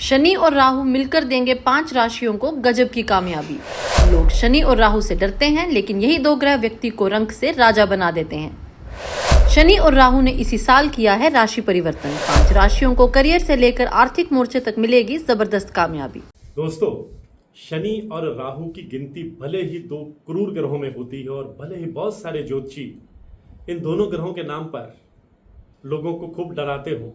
शनि और राहु मिलकर देंगे 5 राशियों को गजब की कामयाबी। लोग शनि और राहु से डरते हैं, लेकिन यही दो ग्रह व्यक्ति को रंक से राजा बना देते हैं। शनि और राहु ने इसी साल किया है राशि परिवर्तन। 5 राशियों को करियर से लेकर आर्थिक मोर्चे तक मिलेगी जबरदस्त कामयाबी। दोस्तों, शनि और राहु की गिनती भले ही 2 क्रूर ग्रहों में होती है और भले ही बहुत सारे ज्योतिषी इन दोनों ग्रहों के नाम पर लोगों को खूब डराते हो,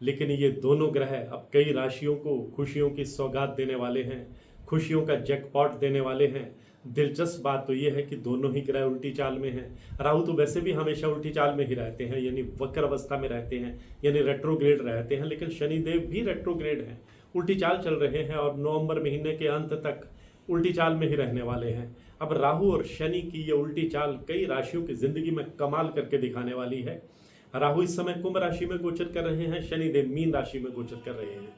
लेकिन ये दोनों ग्रह अब कई राशियों को खुशियों की सौगात देने वाले हैं, खुशियों का जैकपॉट देने वाले हैं। दिलचस्प बात तो ये है कि दोनों ही ग्रह उल्टी चाल में हैं। राहु तो वैसे भी हमेशा उल्टी चाल में ही रहते हैं, यानी वक्र अवस्था में रहते हैं, यानी रेट्रोग्रेड रहते हैं, लेकिन शनिदेव भी रेट्रोग्रेड हैं, उल्टी चाल चल रहे हैं और नवंबर महीने के अंत तक उल्टी चाल में ही रहने वाले हैं। अब राहु और शनि की ये उल्टी चाल कई राशियों की जिंदगी में कमाल करके दिखाने वाली है। राहु इस समय कुंभ राशि में गोचर कर रहे हैं, शनिदेव मीन राशि में गोचर कर रहे हैं।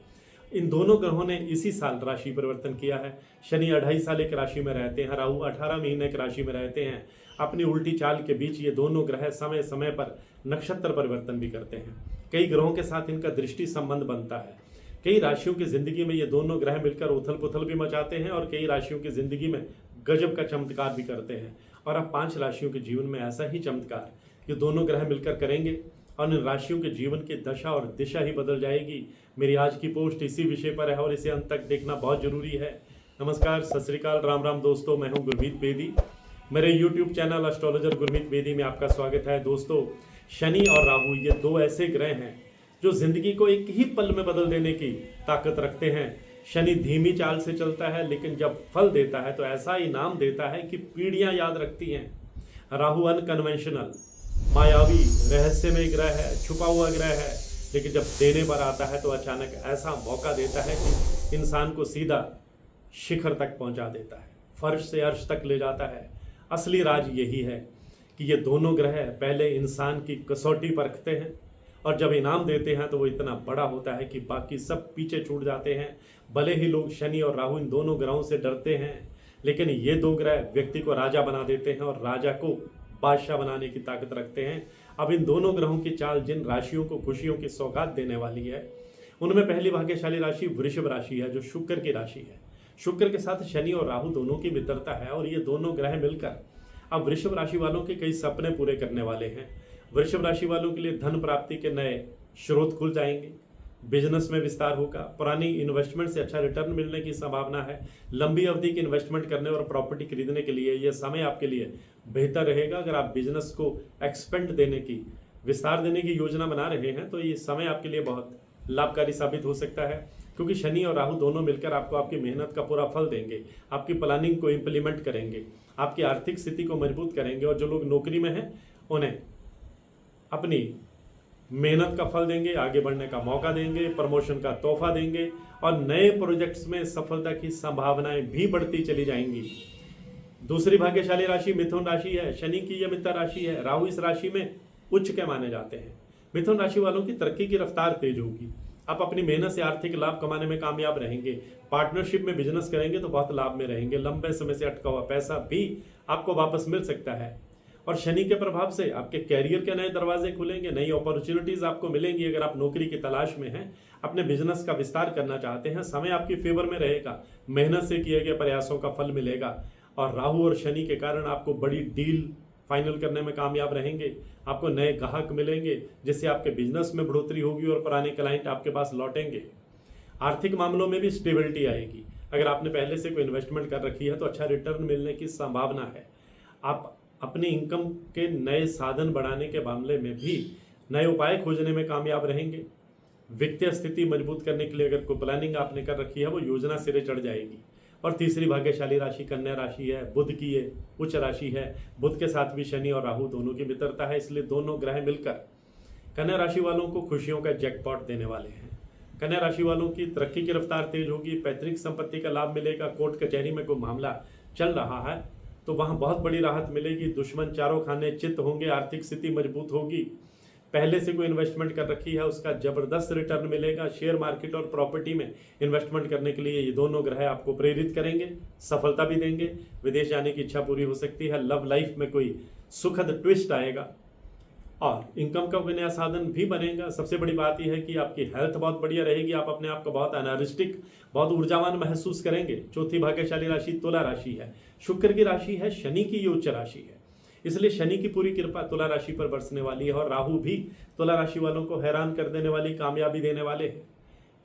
इन दोनों ग्रहों ने इसी साल राशि परिवर्तन किया है। शनि 2.5 साल एक राशि में रहते हैं, राहु 18 महीने एक राशि में रहते हैं। अपनी उल्टी चाल के बीच ये दोनों ग्रह समय समय पर नक्षत्र परिवर्तन भी करते हैं। कई ग्रहों के साथ इनका दृष्टि संबंध बनता है। कई राशियों की जिंदगी में ये दोनों ग्रह मिलकर उथल पुथल भी मचाते हैं और कई राशियों की जिंदगी में गजब का चमत्कार भी करते हैं। और अब 5 राशियों के जीवन में ऐसा ही चमत्कार ये दोनों ग्रह मिलकर करेंगे और इन राशियों के जीवन की दशा और दिशा ही बदल जाएगी। मेरी आज की पोस्ट इसी विषय पर है और इसे अंत तक देखना बहुत जरूरी है। नमस्कार, सत श्री अकाल, राम राम दोस्तों, मैं हूं गुरमीत बेदी। मेरे YouTube channel astrologer Gurmeet Bedi में आपका स्वागत है। दोस्तों, शनि और राहु ये 2 ऐसे ग्रह हैं जो जिंदगी को एक ही पल में बदल देने की ताकत रखते हैं। शनि धीमी चाल से चलता है, लेकिन जब फल देता है तो ऐसा इनाम देता है कि पीढ़ियां याद रखती हैं। राहु अनकन्वेंशनल, मायावी, रहस्यमय ग्रह है, छुपा हुआ ग्रह है, लेकिन जब देने पर आता है तो अचानक ऐसा मौका देता है कि इंसान को सीधा शिखर तक पहुंचा देता है, फर्श से अर्श तक ले जाता है। असली राज यही है कि ये दोनों ग्रह पहले इंसान की कसौटी परखते हैं और जब इनाम देते हैं तो वो इतना बड़ा होता है कि बाकी सब पीछे छूट जाते हैं। भले ही लोग शनि और राहु इन दोनों ग्रहों से डरते हैं, लेकिन ये 2 ग्रह व्यक्ति को राजा बना देते हैं और राजा को बादशाह बनाने की ताकत रखते हैं। अब इन दोनों ग्रहों की चाल जिन राशियों को खुशियों की सौगात देने वाली है, उनमें पहली भाग्यशाली राशि वृषभ राशि है, जो शुक्र की राशि है। शुक्र के साथ शनि और राहु दोनों की मित्रता है और ये दोनों ग्रह मिलकर अब वृषभ राशि वालों के कई सपने पूरे करने वाले हैं। वृषभ राशि वालों के लिए धन प्राप्ति के नए स्रोत खुल जाएंगे, बिजनेस में विस्तार होगा, पुरानी इन्वेस्टमेंट से अच्छा रिटर्न मिलने की संभावना है। लंबी अवधि की इन्वेस्टमेंट करने और प्रॉपर्टी खरीदने के लिए यह समय आपके लिए बेहतर रहेगा। अगर आप बिजनेस को एक्सपेंड देने की, विस्तार देने की योजना बना रहे हैं तो ये समय आपके लिए बहुत लाभकारी साबित हो सकता है, क्योंकि शनि और राहु दोनों मिलकर आपको आपकी मेहनत का पूरा फल देंगे, आपकी प्लानिंग को इम्प्लीमेंट करेंगे, आपकी आर्थिक स्थिति को मजबूत करेंगे और जो लोग नौकरी में हैं उन्हें अपनी मेहनत का फल देंगे, आगे बढ़ने का मौका देंगे, प्रमोशन का तोहफा देंगे और नए प्रोजेक्ट्स में सफलता की संभावनाएं भी बढ़ती चली जाएंगी। दूसरी भाग्यशाली राशि मिथुन राशि है। शनि की यह मित्र राशि है। राहु इस राशि में उच्च के माने जाते हैं। मिथुन राशि वालों की तरक्की की रफ्तार तेज होगी। आप अपनी मेहनत से आर्थिक लाभ कमाने में कामयाब रहेंगे। पार्टनरशिप में बिजनेस करेंगे तो बहुत लाभ में रहेंगे। लंबे समय से अटका हुआ पैसा भी आपको वापस मिल सकता है और शनि के प्रभाव से आपके कैरियर के नए दरवाजे खुलेंगे, नई अपॉर्चुनिटीज आपको मिलेंगी। अगर आप नौकरी की तलाश में हैं, अपने बिजनेस का विस्तार करना चाहते हैं, समय आपकी फेवर में रहेगा, मेहनत से किए गए प्रयासों का फल मिलेगा और राहु और शनि के कारण आपको बड़ी डील फाइनल करने में कामयाब रहेंगे। आपको नए ग्राहक मिलेंगे, जिससे आपके बिजनेस में बढ़ोतरी होगी और पुराने क्लाइंट आपके पास लौटेंगे। आर्थिक मामलों में भी स्टेबिलिटी आएगी। अगर आपने पहले से कोई इन्वेस्टमेंट कर रखी है तो अच्छा रिटर्न मिलने की संभावना है। आप अपनी इनकम के नए साधन बढ़ाने के मामले में भी नए उपाय खोजने में कामयाब रहेंगे। वित्तीय स्थिति मजबूत करने के लिए अगर कोई प्लानिंग आपने कर रखी है वो योजना सिरे चढ़ जाएगी। और तीसरी भाग्यशाली राशि कन्या राशि है। बुध की ये उच्च राशि है। बुध के साथ भी शनि और राहु दोनों की मित्रता है, इसलिए दोनों ग्रह मिलकर कन्या राशि वालों को खुशियों का जैकपॉट देने वाले हैं। कन्या राशि वालों की तरक्की की रफ्तार तेज होगी, पैतृक संपत्ति का लाभ मिलेगा। कोर्ट कचहरी में कोई मामला चल रहा है तो वहां बहुत बड़ी राहत मिलेगी। दुश्मन चारों खाने चित्त होंगे, आर्थिक स्थिति मजबूत होगी। पहले से कोई इन्वेस्टमेंट कर रखी है उसका जबरदस्त रिटर्न मिलेगा। शेयर मार्केट और प्रॉपर्टी में इन्वेस्टमेंट करने के लिए ये दोनों ग्रह आपको प्रेरित करेंगे, सफलता भी देंगे। विदेश जाने की इच्छा पूरी हो सकती है। लव लाइफ में कोई सुखद ट्विस्ट आएगा। और इनकम का कोई नया साधन भी बनेगा। सबसे बड़ी बात यह है कि आपकी हेल्थ बहुत बढ़िया रहेगी, आप अपने आप को बहुत एनर्जेटिक, बहुत ऊर्जावान महसूस करेंगे। चौथी भाग्यशाली राशि तुला राशि है। शुक्र की राशि है, शनि की ये उच्च राशि है, इसलिए शनि की पूरी कृपा तुला राशि पर बरसने वाली है। और राहु भी तुला राशि वालों को हैरान कर देने वाली कामयाबी देने वाले हैं।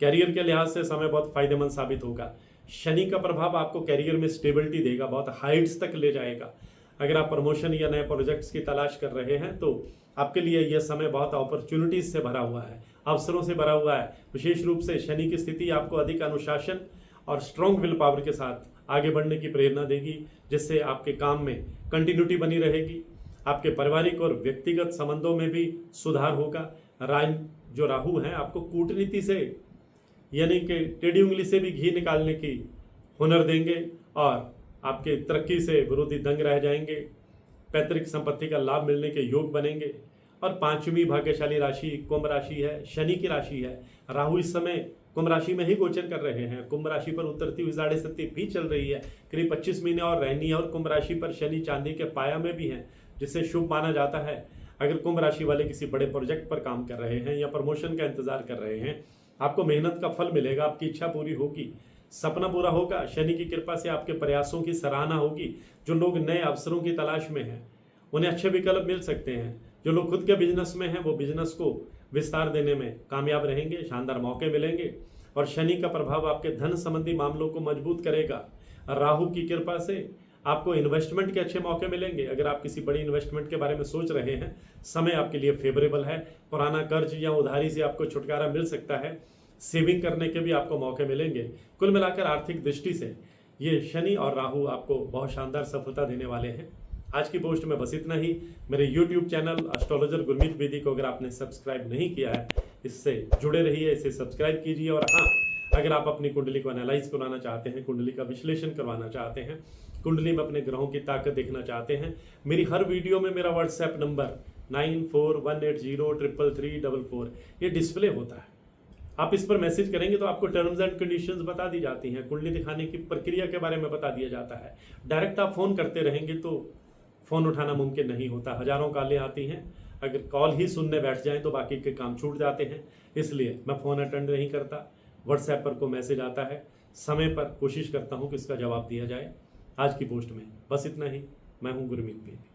कैरियर के लिहाज से समय बहुत फायदेमंद साबित होगा। शनि का प्रभाव आपको कैरियर में स्टेबिलिटी देगा, बहुत हाइट्स तक ले जाएगा। अगर आप प्रमोशन या नए प्रोजेक्ट्स की तलाश कर रहे हैं तो आपके लिए यह समय बहुत अपॉर्चुनिटीज से भरा हुआ है, अवसरों से भरा हुआ है। विशेष रूप से शनि की स्थिति आपको अधिक अनुशासन और स्ट्रॉन्ग विल पावर के साथ आगे बढ़ने की प्रेरणा देगी, जिससे आपके काम में कंटिन्यूटी बनी रहेगी। आपके पारिवारिक और व्यक्तिगत संबंधों में भी सुधार होगा। जो राहु हैं आपको कूटनीति से, यानी कि टेढ़ी उंगली से भी घी निकालने की हुनर देंगे और आपके तरक्की से विरोधी दंग रह जाएंगे। पैतृक संपत्ति का लाभ मिलने के योग बनेंगे। और पांचवी भाग्यशाली राशि कुंभ राशि है, शनि की राशि है। राहु इस समय कुंभ राशि में ही गोचर कर रहे हैं। कुंभ राशि पर उतरती हुई 7.5 भी चल रही है, करीब 25 महीने और रहनी है। और कुंभ राशि पर शनि चांदी के पाया में भी है, जिससे शुभ माना जाता है। अगर कुंभ राशि वाले किसी बड़े प्रोजेक्ट पर काम कर रहे हैं या प्रमोशन का इंतजार कर रहे हैं, आपको मेहनत का फल मिलेगा, आपकी इच्छा पूरी होगी, सपना पूरा होगा। शनि की कृपा से आपके प्रयासों की सराहना होगी। जो लोग नए अवसरों की तलाश में हैं उन्हें अच्छे विकल्प मिल सकते हैं। जो लोग खुद के बिजनेस में हैं वो बिजनेस को विस्तार देने में कामयाब रहेंगे, शानदार मौके मिलेंगे। और शनि का प्रभाव आपके धन संबंधी मामलों को मजबूत करेगा। राहु की कृपा से आपको इन्वेस्टमेंट के अच्छे मौके मिलेंगे। अगर आप किसी बड़ी इन्वेस्टमेंट के बारे में सोच रहे हैं, समय आपके लिए फेवरेबल है। पुराना कर्ज या उधारी से आपको छुटकारा मिल सकता है। सेविंग करने के भी आपको मौके मिलेंगे। कुल मिलाकर आर्थिक दृष्टि से ये शनि और राहु आपको बहुत शानदार सफलता देने वाले हैं। आज की पोस्ट में बस इतना ही। मेरे YouTube channel astrologer Gurmeet Bedi को अगर आपने सब्सक्राइब नहीं किया है, इससे जुड़े रहिए, इसे सब्सक्राइब कीजिए। और हाँ, अगर आप अपनी कुंडली को एनालाइज कराना चाहते हैं, कुंडली का विश्लेषण करवाना चाहते हैं, कुंडली में अपने ग्रहों की ताकत देखना चाहते हैं, मेरी हर वीडियो में मेरा व्हाट्सएप नंबर 9418033344 ये डिस्प्ले होता है। आप इस पर मैसेज करेंगे तो आपको टर्म्स एंड कंडीशंस बता दी जाती हैं, कुंडली दिखाने की प्रक्रिया के बारे में बता दिया जाता है। डायरेक्ट आप फोन करते रहेंगे तो फोन उठाना मुमकिन नहीं होता, हजारों कॉलें आती हैं। अगर कॉल ही सुनने बैठ जाएं तो बाकी के काम छूट जाते हैं, इसलिए मैं फ़ोन अटेंड नहीं करता। व्हाट्सएप पर को मैसेज आता है, समय पर कोशिश करता हूं कि इसका जवाब दिया जाए। आज की पोस्ट में बस इतना ही। मैं हूं गुरमीत बेदी।